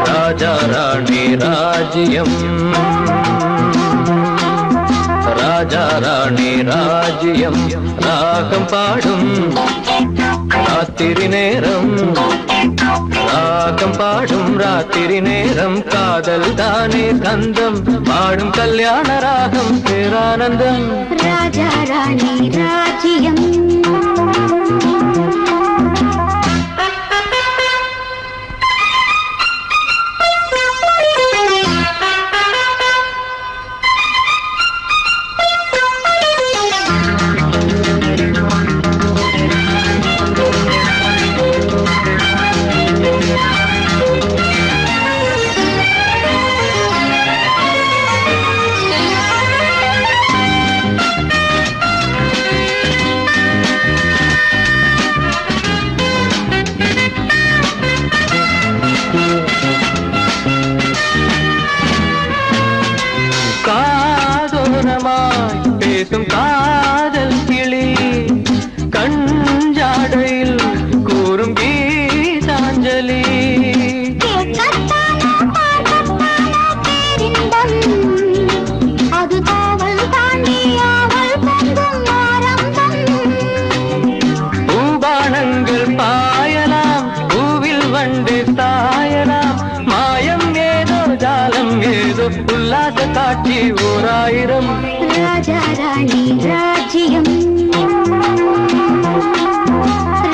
ராஜா ராணி ராஜ்யம் ராஜா ராணி ராஜ்யம் ராகம் பாடும் ராத்திரி நேரம் ராகம் பாடும் ராத்திரி நேரம் காதல் தானே கந்தம் பாடும் கல்யாண ராகம் பேரானந்தம் ராஜா ராணி ராஜ்யம் பேசும் காதல் கிளி கஞ்சாடையில் கூறும் கீதாஞ்சலி அது காவல் தாண்டியாவல் பூபானங்கள் பாயலாம் பூவில் வண்டு சாயலாம் மாயம் ஏதோ ஜாலம் ஏதோ உல்லாச காட்சி ஓராயிரம் ராஜா ராணி ராஜ்யம்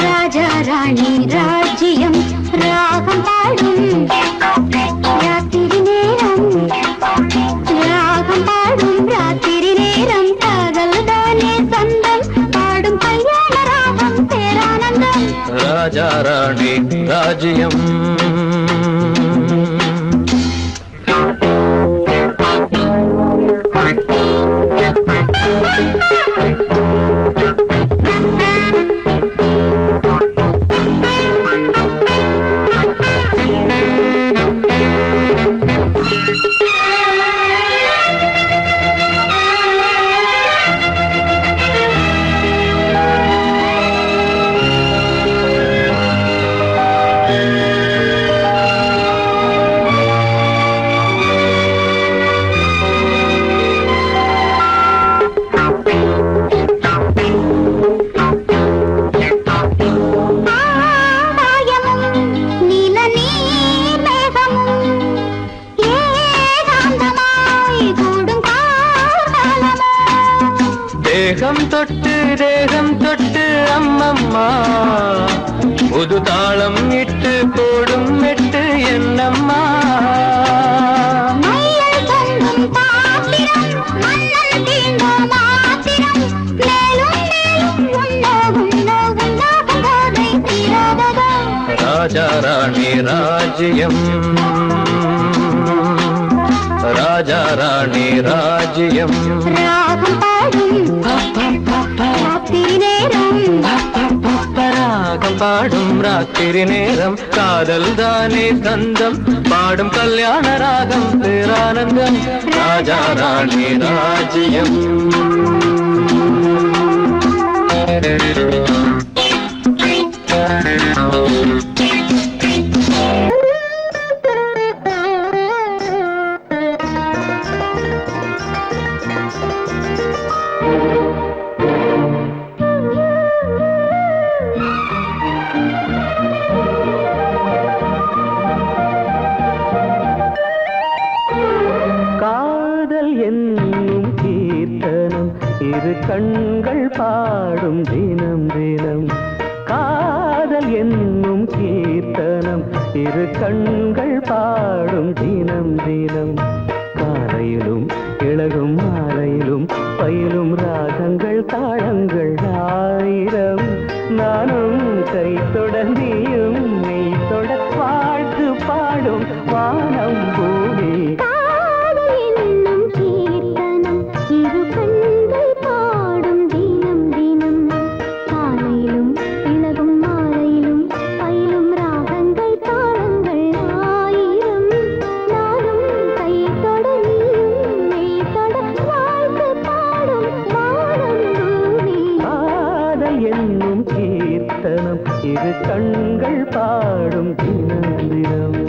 ராஜா ராணி ராஜ்யம் ராகம் பாடும் ராத்திரி நேரம் ராகம் பாடும் ராத்திரி நேரம் காதல் தானே சந்தம் பாடும் கல்யாண ராகம் பேரானந்தம் ராஜா ராணி ராஜ்யம் தேகம் தொட்டு அம்மம்மா புது தாளம் இட்டு போடும் மெட்டு என்னம்மா ராஜா ராணி ராஜ்யம் ராஜா ராணி ராஜ்யம் ராகம் பாடும் ராத்திரி நேரம் காதல் தானே கந்தம் பாடும் கல்யாண ராகம் பேரானந்தம் ராஜா ராணி ராஜ்யம் இரு கண்கள் பாடும் தினம் தினம் காதல் என்னும் கீர்த்தனம் இரு கண்கள் பாடும் தினம் தினம் காலையிலும் இளகும் மாலையிலும் பயிலும் ராகங்கள் தாளங்கள் ஆயிரம் நானும் கை தொடர்ந்தியும் இரு கண்கள் பாடும் தினம் தினம்.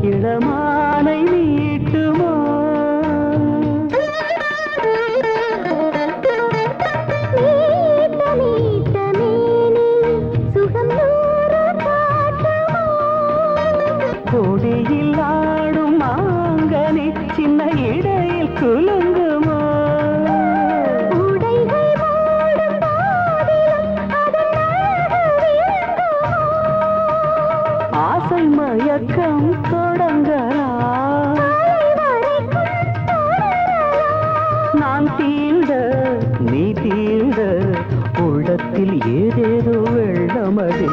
இளமானை நீட்டுமோ கொடியில் ஆடும் மாங்கனி சின்ன இடையில் குலுங்குமோ ஆசை மயக்கம் தொடங்கலாம் நான் தீண்ட நீ தீண்ட உள்ளத்தில் ஏதேதோ வெள்ளமடி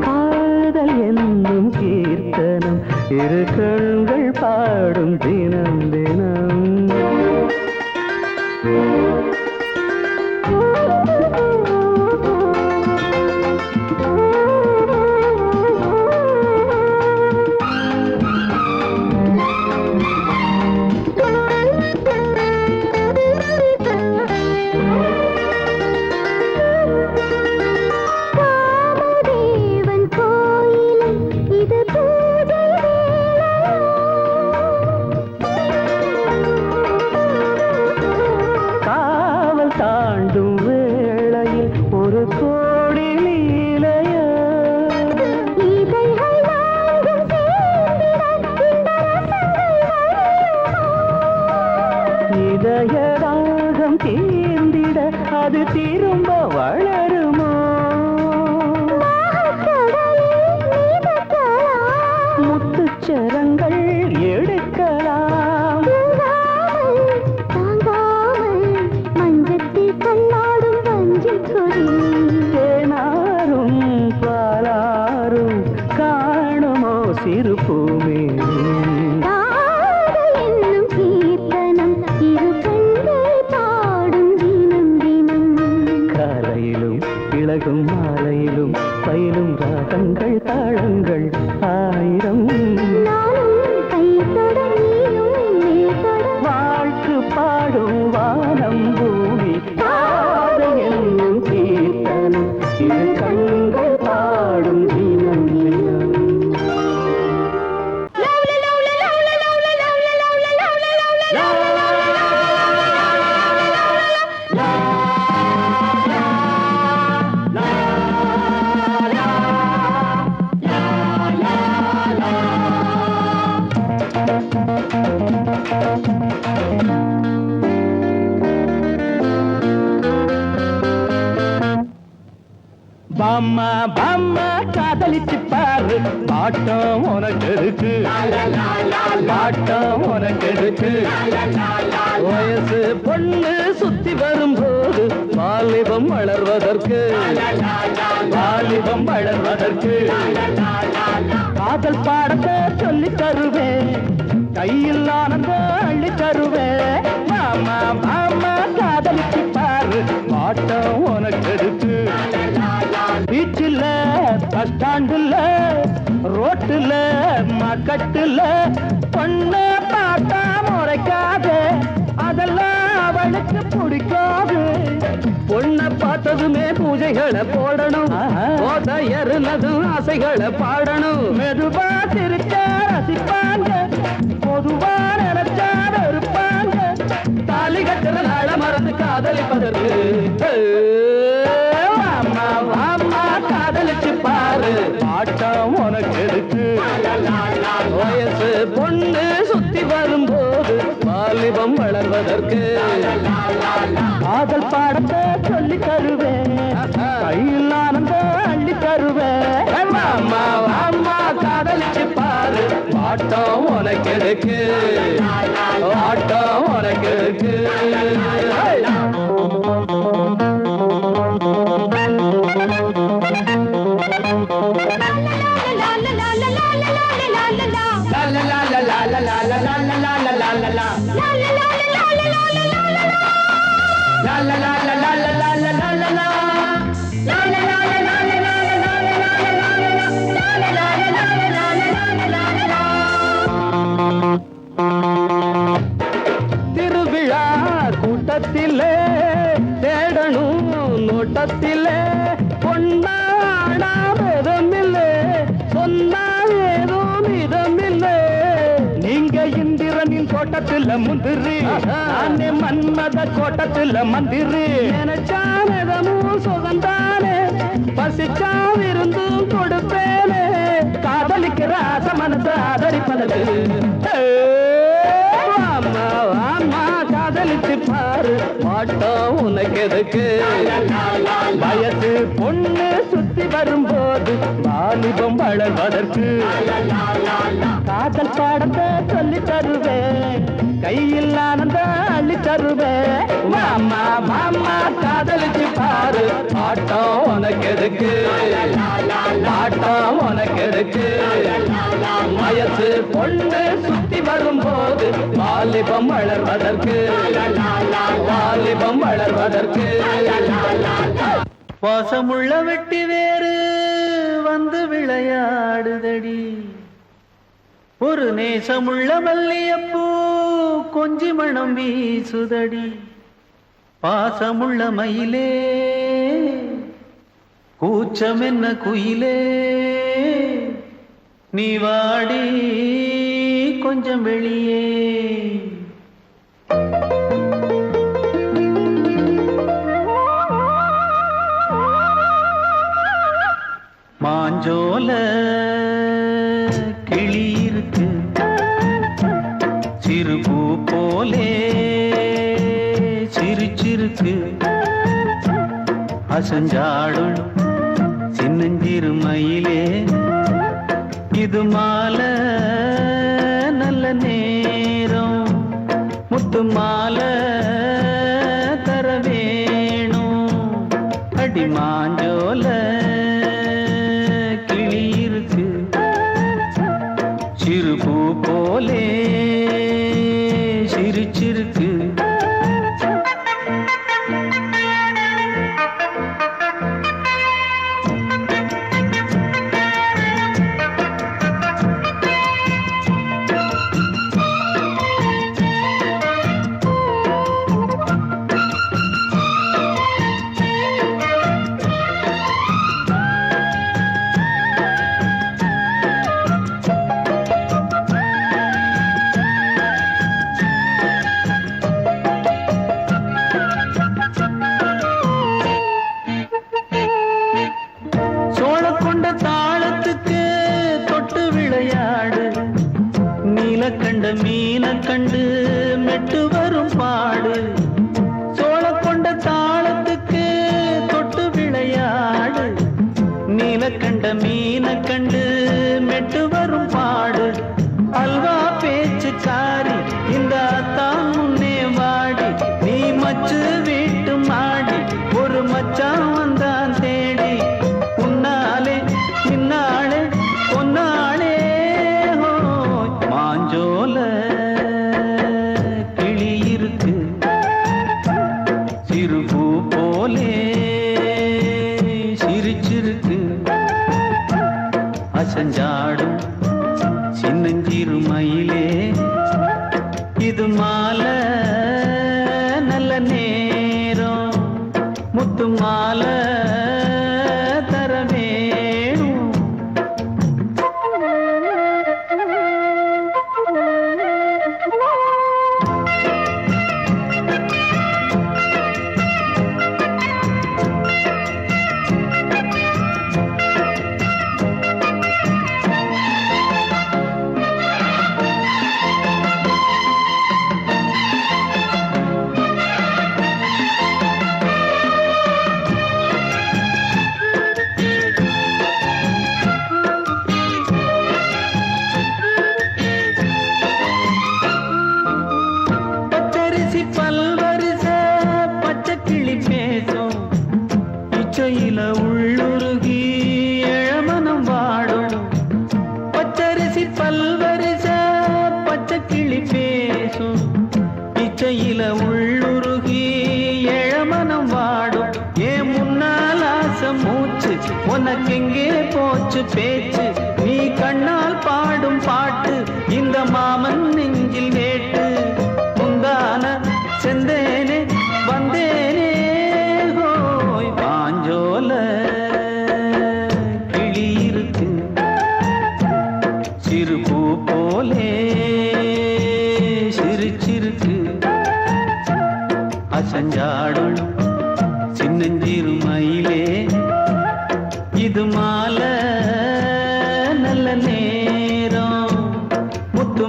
காதல் என்னும் கீர்த்தனம் இரு கண்கள் பாடும் தினம் தினம். தாண்டும் வேளையில் ஒரு கோடி லீலைய இதயராகம் தீர்ந்திட அது திரும்ப வளருமோ முத்துச்சரங்கள் எடுக்கலாம் தேனாரும் பாலாரும் காணுமோ சிறு பூமே என்னும் கீர்த்தனம் இரு கண்கள் பாடும் தினம் தினம். காலையிலும் இளகும் மாலையிலும் பயிலும் ராகங்கள் தாளங்கள் ஆயிரம் வாழ்க்கு பாடும் வானம் பூமி என்னும் கீர்த்தனம் இரு கண்கள் பாடும் தினம் தினம். பாம்மா பாம்மா காதலிச்சு பாரு பாட்டம் உனக்கு இருக்கு பாட்டம் உனக்கு இருக்கு வயசு பொண்ணு சுத்தி வரும்போது வாலிபம் வளர்வதற்கு வாலிபம் வளர்வதற்கு காதல் பாடத்தை சொல்லி தருவேன் கையில் ஆனந்தம் அள்ளி தருவேன் மாமா மாமா காதலிச்சு பாரு பாட்டம் உனக்கு இருக்கு பீச்சில் பஸ் ஸ்டாண்டுல ரோட்டுல மக்கட்டுல பொண்ணு பார்த்தா முறைக்காது அதெல்லாம் அவளுக்கு பிடிக்காது பொண்ணை பார்த்ததுமே பூஜைகளை போடணும் ஏறுனதும் ஆசைகளை பாடணும் மெதுவா சிரிச்ச ரசிப்பாங்க பொதுவா நினைச்சா இருப்பாங்க தாலி கட்டுற நாள மறந்து காதலிப்பதற்கு காதலிச்சு பாரு பாட்டம் உனக்கு இருக்கு வயசு பொண்ணு சுத்தி வரும்போது வாலிபம் வளர்வதற்கு காதல் பாடத்தை சொல்லி தருவேன் கையில் ஆனந்தம் அள்ளி தருவேன் அம்மா அம்மா காதலிச்சு பாரு பாட்டம் உனக்கு இருக்கு பாட்டம் உனக்கு இருக்கு. la la la la la la la la la la la la la la la la la தோட்டத்துல முந்திரி நானே மன்மத கோட்டத்துல மந்திரி நினைச்சானதமும் சுகந்தானே பசிச்சா விருந்தும் கொடுப்பேனே காதலிக்கிற ஆசை மனசை ஆதரிப்பதற்கு அம்மா அம்மா காதலிச்சு பாரு மாட்டோம் உனக்கு எதுக்கு வயசு பொண்ணு சுத்தி வரும்போது வாலிபம் வளர்வதற்கு காதல் பாடத்தை சொல்லி தருவேன் கையில் ஆனந்த அள்ளி தருவேன் மாமா மாமா காதலிச்சு பாரு மாட்டோம் உனக்கு எதுக்கு மாட்டோம் உனக்கு எதுக்கு வயசு பொண்ணு சுத்தி வரும்போது வாலிபம் வளர்வதற்கு வாலிபம் வளர்வதற்கு வாசமுள்ள வெட்டி வேறு வந்து விளையாடுதடி ஒரு நேசமுள்ள மல்லியப்பூ கொஞ்சி மணம் வீசுதடி பாசமுள்ள மயிலே கூச்சம் என்ன குயிலே நீ வாடி கொஞ்சம் வெளியே மாஞ்சோல கிளி இருக்கு சிறுபூ போலே சிரிச்சிருக்கு அசஞ்சாடும் சின்னஞ்சிறு மயிலே இது மாலை நல்ல நேரம் முத்து மாலை தர வேணும் அடி மாஞ்சோல கிளி இருக்கு சிறுபூ போலே சிரிச்சிருக்கு கண்ட மீன கண்டு மெட்டு வரும் பாடு சோழ கொண்ட தாளத்துக்கு தொட்டு விளையாடு நீல கண்ட மீன கண்டு மெட்டு வரும் பாடு அல்வா பேச்சுக்காரி இந்த தான் முன்னே வாடி நீ மச்சு வீட்டு மாடி ஒரு மச்சான் வந்தான் தேடி உன்னாலே பின்னாலே பொன்னாளே மாஞ்சோல கிளி இருக்கு சிறுபூ போலே சிரிச்சிருக்கு அசஞ்சாடும் சின்னஞ்சிறு மயிலே இது மாலை நல்ல நேரம் முத்து மாலை தர வேணும் பல்வரிச பச்சை கிளி பேசும் இச்சையில உள்ளுருகி இளமனம் வாடும் பச்சரிசி பல்வரிச பச்சை கிளி பேசும் இச்சையில உள்ளுருகி இளமனம் வாடும் ஏன் முன்னால் ஆசை மூச்சு உனக்கெங்கே போச்சு பேச்சு நீ கண்ணால் பாடும் பாட்டு இந்த மாமன் நெஞ்சில் வேட்டு செந்தேனே வந்தேனே ஹோய் பாஞ்சோல கிளி இருக்கு சிறுபூ போலே சிறு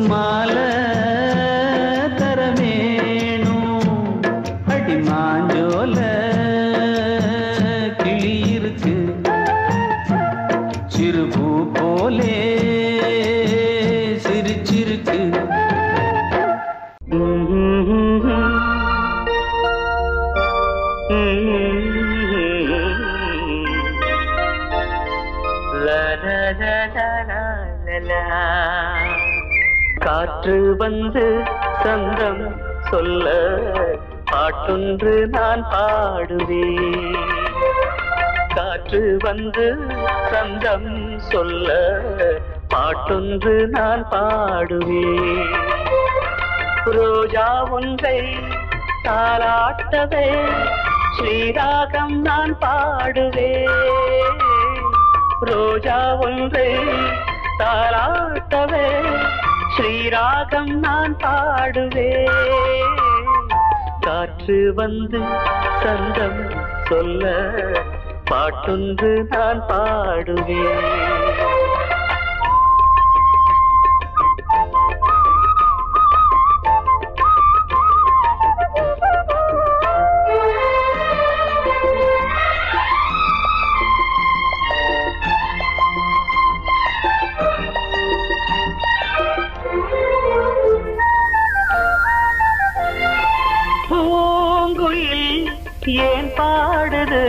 மாலை தரமேணும் அடி மாஞ்சோல கிளி இருக்கு சிறுபூ போலே சிரிச்சிருக்கு காற்று வந்து சந்தம் சொல்ல பாட்டொன்று நான் பாடுவேன். காற்று வந்து சந்தம் சொல்ல பாட்டொன்று நான் பாடுவேன். ரோஜா ஒன்றை தாலாட்டவே ஸ்ரீராகம் நான் பாடுவேன். ரோஜா ஒன்றை தாலாட்டவே ஸ்ரீராகம் நான் பாடுவேன். காற்று வந்து சந்தம் சொல்ல பாட்டொன்று நான் பாடுவேன். ஏன் பாடுது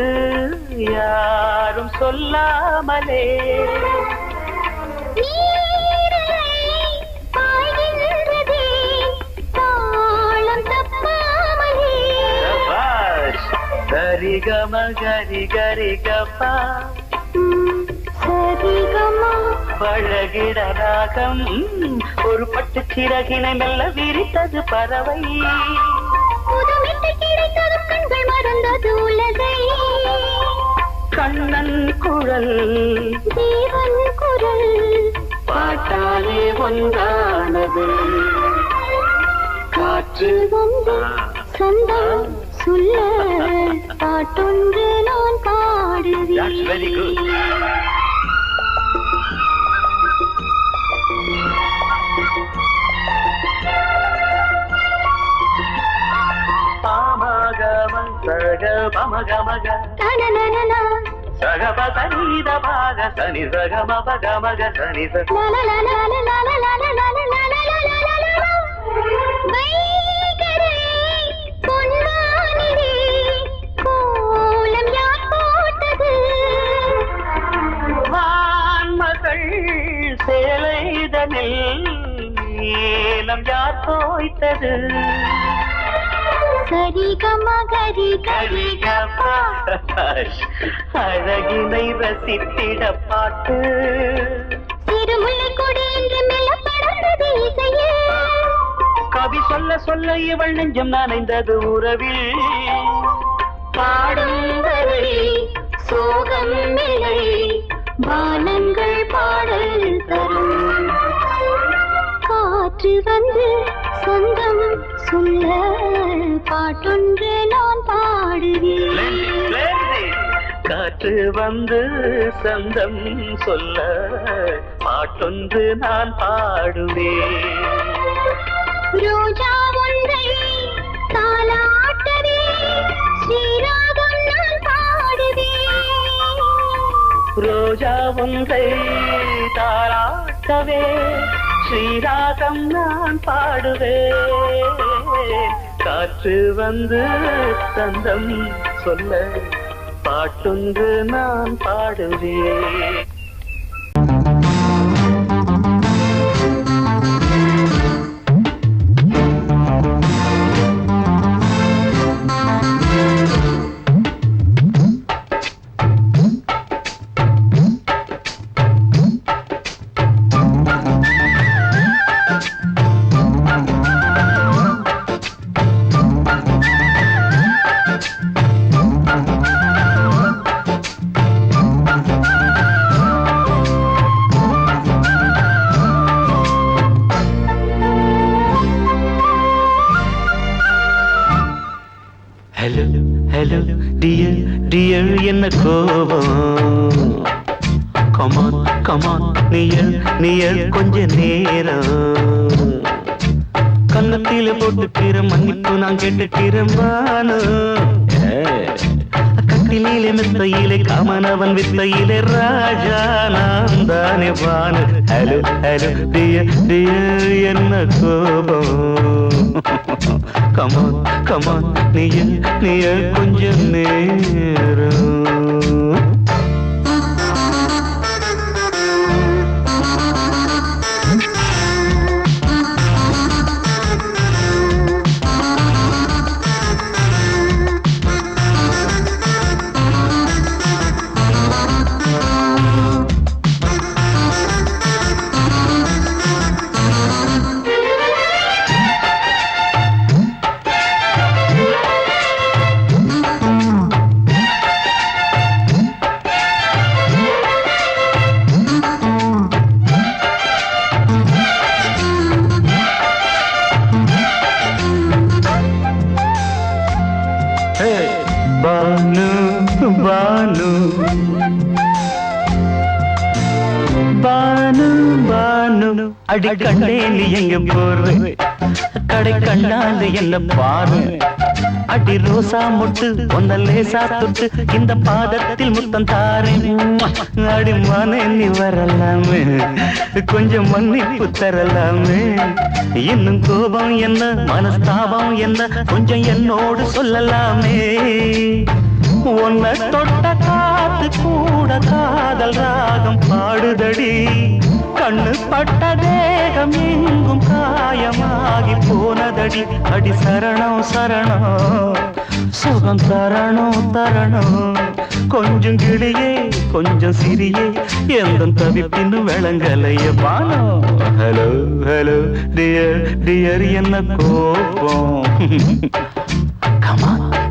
யாரும் சொல்லாமலே சரிகம கரி கரி கப்பா பழகிட ராகம் ஒரு பட்டு சிறகினை மெல்ல விரித்தது பறவை. கண்ணன் குரல் தேவன் குரல் பாட்டாலே ஒன்றானது. காற்று வந்து சந்தம் சொல்ல பாட்டொன்று நான் பாடுவேன். சக பமகமக சகப சனித பாக சனி சகம பகமக சனி வான்மகள் சேலைதனில் நீலம் யார் தோய்த்தது. அழகினை ரசித்திட பாட்டு திருமுல்லை கொடி என்று மெல்ல படர்ந்தது இசையே. கவி சொல்ல சொல்ல இவள் நெஞ்சம் நனைந்தது உறவில். பாடும் வரை சோகம் நிலை வானங்கள் பாடல் தரும். காற்று வந்து சொந்தம் சொல்ல பாட்டொன்று நான் பாடுவேன். காற்று வந்து சந்தம் சொல்ல பாட்டொன்று நான் பாடுவேன். ரோஜா ஒன்றை தாலாட்டவே ஸ்ரீராகம் நான் பாடுவேன். ரோஜா ஒன்றை தாலாட்டவே ஸ்ரீராகம் நான் பாடுவேன். காற்று வந்து சந்தம் சொல்ல பாட்டொன்று நான் பாடுவேன். Hello, dear, dear, என்ன கோபம்? Come on, கமான் நீய கொஞ்ச நேரம் கன்னத்தில போட்டுக்கிற மன்னிப்பு நான் கேட்டுக்கிறேன் பானு கட்டிலே மெத்தையிலே காமனவன் வித்தையிலே ராஜா நான் தானே பானு ஹலோ ஹலோ டியர் என்ன கோபம் கமான் நீய கொஞ்ச நேரம் பானு அடி கண்டே நீ எங்க போற கடை கண்ணால என்ன பாரு அடி ரோசா முட்டு ஒன்ன லேசா தொட்டு இந்த பாதத்தில் முத்தம் தாரேன் அடி மானே நீ வரலாமே கொஞ்சம் மன்னிப்பு தரலாமே இன்னும் கோபம் என்ன மனஸ்தாபம் என்ன கொஞ்சம் என்னோடு சொல்லலாமே உன்னை தொட்ட காத்து கூட காதல் ராகம் பாடுதடி கண்ணு பட்ட தேகம் எங்கும் காயமாகி போனதடி அடி சரணம் சுகம் தரணும் கொஞ்சம் கிளியே கொஞ்சம் சிறியே எந்த தவிப்பின்னு விளங்கலைய பானோ ஹலோ டியர் என்ன கோபம்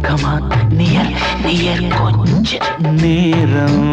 கமான் நியர் கொஞ்ச நேரம்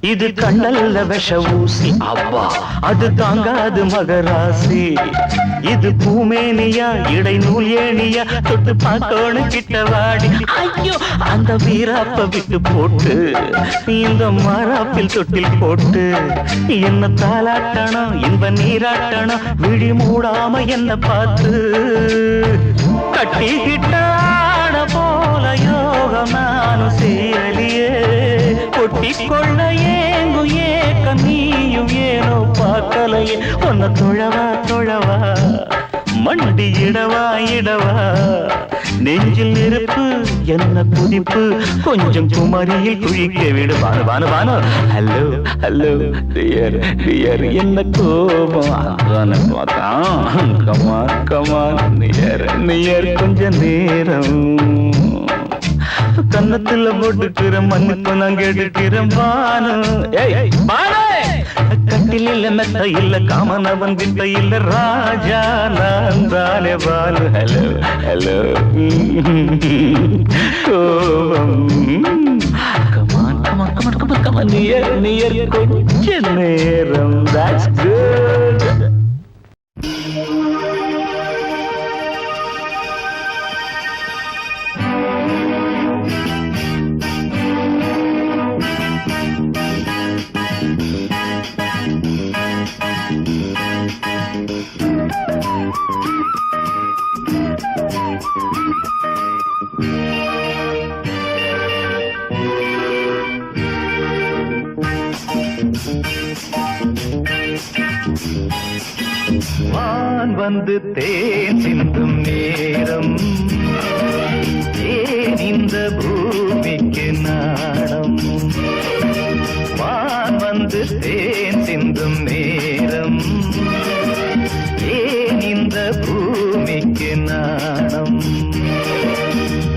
இது கண்ணல்ல விஷ ஊசி அவ்வா அது தாங்காது மகராசி இது பூமேனியா இடை நூல் ஏனியா தொட்டு பார்க்கோணு கிட்ட வாடி ஐயோ அந்த வீராப்ப விட்டு போட்டு இந்த மாறாப்பில் தொட்டில் போட்டு என்ன தாளாட்டணும் இன்ப நீராட்டணும் விழி மூடாம என்ன பார்த்து கட்டிக்கிட்டாட போல யோகம் நானும் சேரலியே கொட்டிக்கொள்ள ஏங்கு ஏக்க நீயும் ஏனோ பார்க்கலையே உன்னை தொழவா மண்டி இடவா நெஞ்சில் நெருப்பு என்ன குதிப்பு கொஞ்சம் குமரியில் குழிக்க விடு பானு ஹலோ டியர் என்ன கோபம் கமான் நியர் கொஞ்ச நேரம் கன்னத்துல போட்டுக்கிற மன்னிப்பு நான் கேட்டுக்கிறேன் பானு கட்டில மெத்த இல்ல காமனவன் வித்த இல்ல ராஜா நான் தானே பானு ஹலோ கமான் நியர் கொஞ்ச நேரம் that's good வான் வந்து தேன் சிந்தும் நேரம் ஏன் இந்த பூமிக்கு நாடம் வான் வந்து தேன் சிந்தும் நேரம் ஏன் இந்த பூமிக்கு நாணம்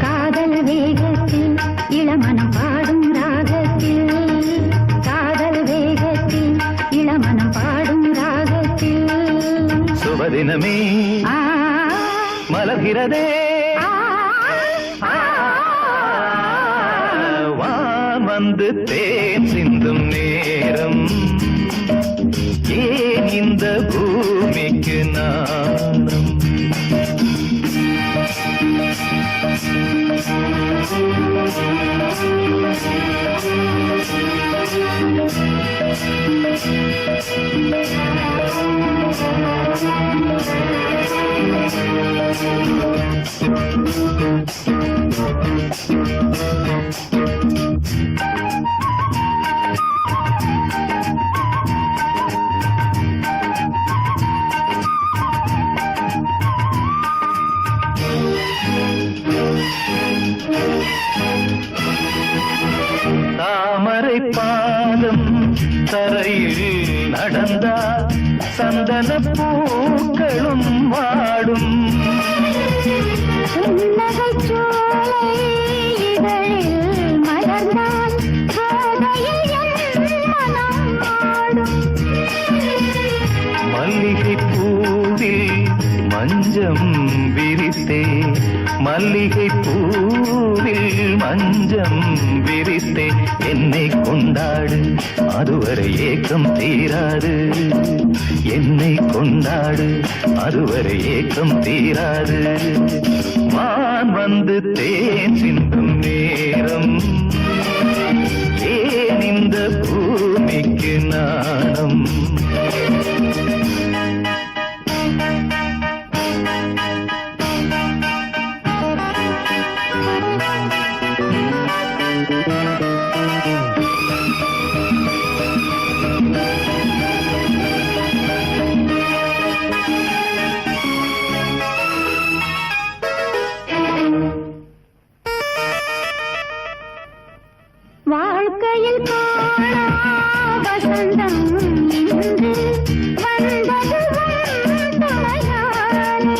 காதல் வேகத்தில் இளமனம் பாடும் ராகத்தில் காதல் வேகத்தில் இளமனம் பாடும் ராகத்தில் சுபதினமே மலர்கிறதே வான் வந்து தேன் சிந்தும் நேரம் ஏன் இந்த பூமிக்கு நாணம் தாமரை பாதம் தரையில் நடந்தால் சந்தன பூக்களும் வாடும் புன்னகைச் சோலை இதழில் மலர்ந்தால் கோதையில் என் மனம் ஆடும் மல்லிகை பூவில் மஞ்சம் விரித்தே மல்லிகை பூவில் மஞ்சம் விரித்தே என்னை கொண்டாடு அதுவரை ஏக்கம் தீராது என்னை கொண்டாடு அதுவரை ஏக்கம் தீராது வான் வந்து தேன் சிந்தும் நேரம் ஏன் இந்த பூமிக்கு நாணம் வாழ்க்கையில் காணா வசந்தம் இன்று வந்தது துணையானே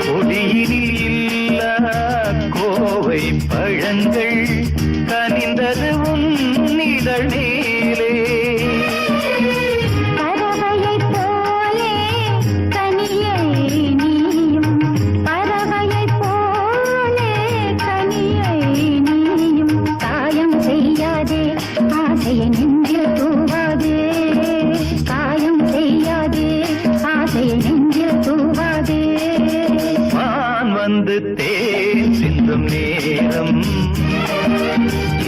கொடியினில் இல்ல கோவை பழங்கள் கனிந்தது உன்னிதழ் நீலே பறவையைப் போலே கனியை நீயும் பறவையைப் போலே கனியை நீயும் காயம் செய்யாதே ஆசையை நெஞ்சில் தூவாதே காயம் செய்யாதே ஆசையை நெஞ்சில் தூவாதே வான் வந்து தேன் சிந்தும் நேரம்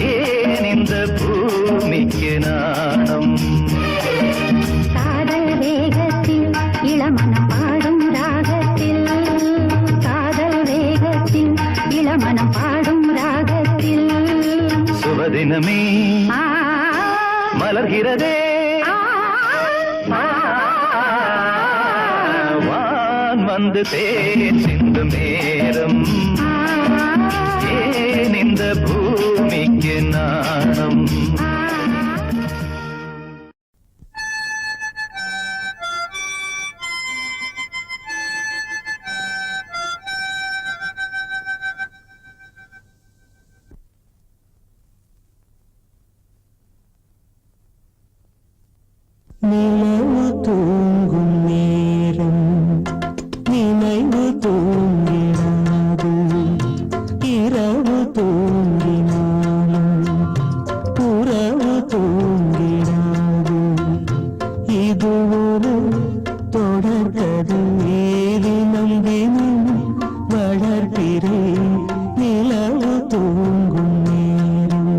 ஏன் இந்த பூமிக்கு நாணம் காதல் வேகத்தில் இளமனம் பாடும் ராகத்தில் காதல் வேகத்தில் இளமனம் பாடும் ராகத்தில் சுபதினமே மலர்கிறதே வான் வந்து தேன் சிந்தும் நேரம் ஏன் இந்த பூமிக்கு நாணம் நிலவு தூங்கும் நேரம் நினைவு தூங்கினாது இரவு தூங்கினாலும் உறவு தூங்கினாது இது ஒரு தொடர்கதை தினம் தினம் வளர்கிறேன் நிலவு தூங்கும் நேரம்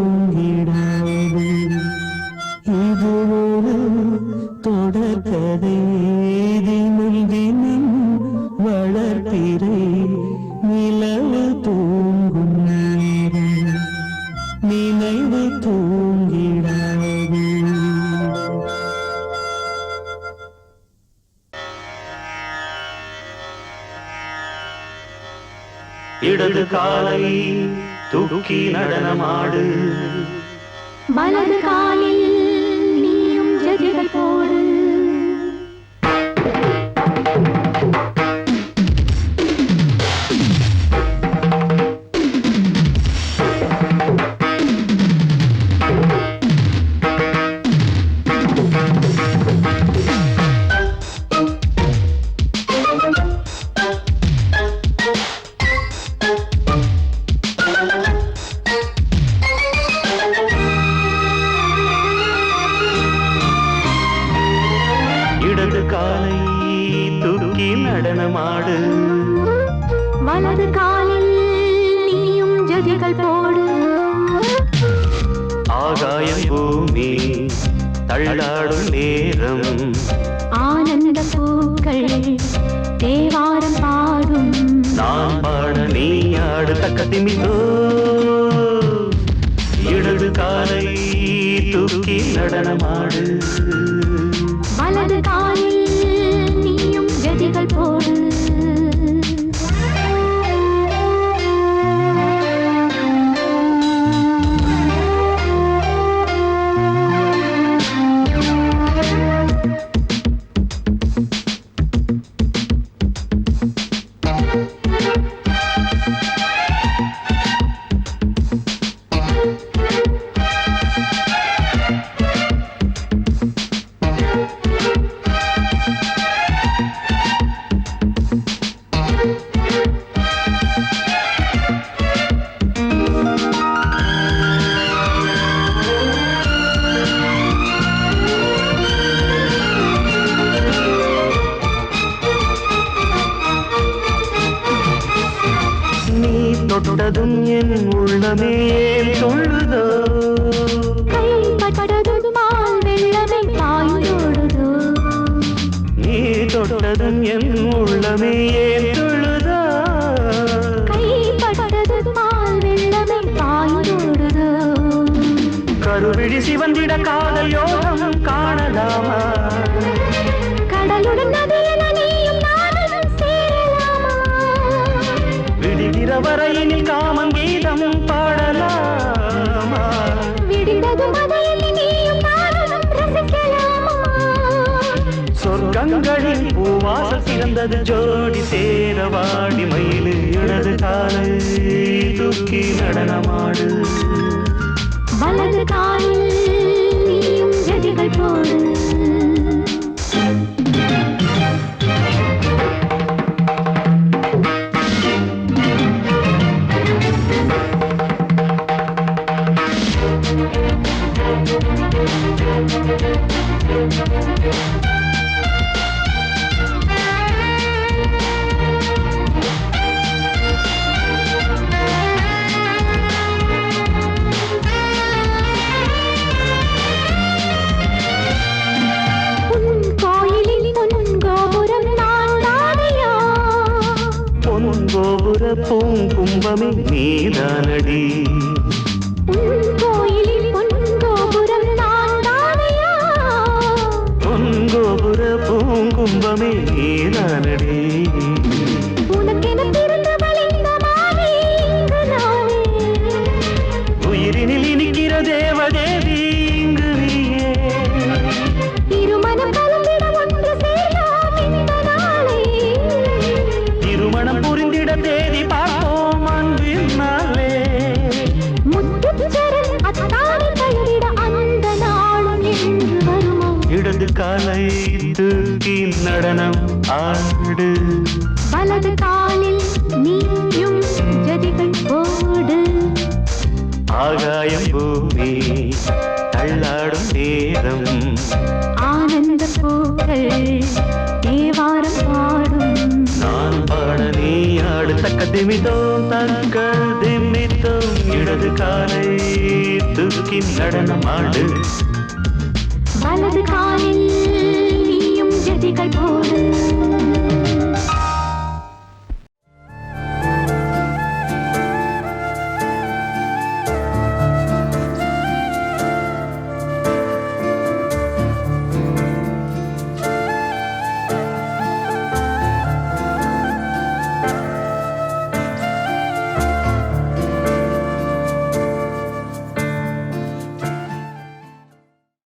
தூங்கிடாது இது ஒரு தொடர்கதை தினம் தினம் வளர்ப்பிறை நிலவு தூங்கும் நேரம் நினைவு தூங்கிடாது. இடது காலை தூக்கி நடனமாடு, வலது காலில் நீயும் ஜதிகள் போடு. இடது காலை தூக்கி நடனமாடு, வலது காலில் நீயும் ஜதிகள் போடு. ஆகாயம் பூமி தள்ளாடும் நேரம், ஆனந்த பூக்கள் தேவாரம் பாடும். நான் பாட நீ ஆடு தக்க திமிதோ. இடது காலை தூக்கி நடனமாடு, வலது காலில் நீயும் ஜதிகள் போடு. தொட்டதும் என் உள்ளமே தொழுதோ, கைப்பட்டதும் மால் வெள்ளமே பாய்ந்தோடுதோ. நீ தொட்டதும் என் உள்ளமே தொழுதோ, கைப்பட்டதும் மால் வெள்ளமே பாய்ந்தோடுதோ. கருவிழி சிவந்திட காதல் யோகம் காணலாமா, கடலுடன் நதியில நீயும் நானும் சேரலாமா. விடுகிற வரையினில் காமம் கீதம் பாடலாமா, விடிந்தது மதையில் நீயும் நானும் ரசிக்கலாமா. சொர்க்கங்களின் பூவாசல் சிறந்தது ஜோடி சேரவாடி மயிலு. இடது காலை தூக்கி நடனமாடு, வலது காலில் நீயும் ஜதிகள் போடு. கோபுர பூங்கும்பமே நீதானடி, கோயிலில் பொன்கோபுரம் நான் தானையா. பொன்கோபுர பூங்கும்பமே நீதானடி, உனக்கென பிறந்தவள் இந்த மாலை இங்கு நானே. உயிரினில் இனிக்கிற தேவதேவி இங்கு நீயே. இருமனம் கலந்திட ஒன்று சேரலாம் இந்த நாளே. திருமணம் புரிந்திட தேதி பார்ப்போம் அன்பின் நாளே. முத்துச்சரன் அத்தானை கையிட அந்த நாளும் என்று வருமோ. இடது காலை தூக்கி நடனம் ஆடு, வலது காலில் நீயும் ஜதிகள் போடு. ஆகாயம் பூமி தள்ளாடும் நேரம், ஆனந்த பூக்கள் தேவாரம் பாடும். நான் பாட நீ ஆடு தக்க திமிதோம் தக்க திமித்தோம். இடது காலை தூக்கி நடனமாடு வலது காலில் நீயும் ஜதிகள் போடு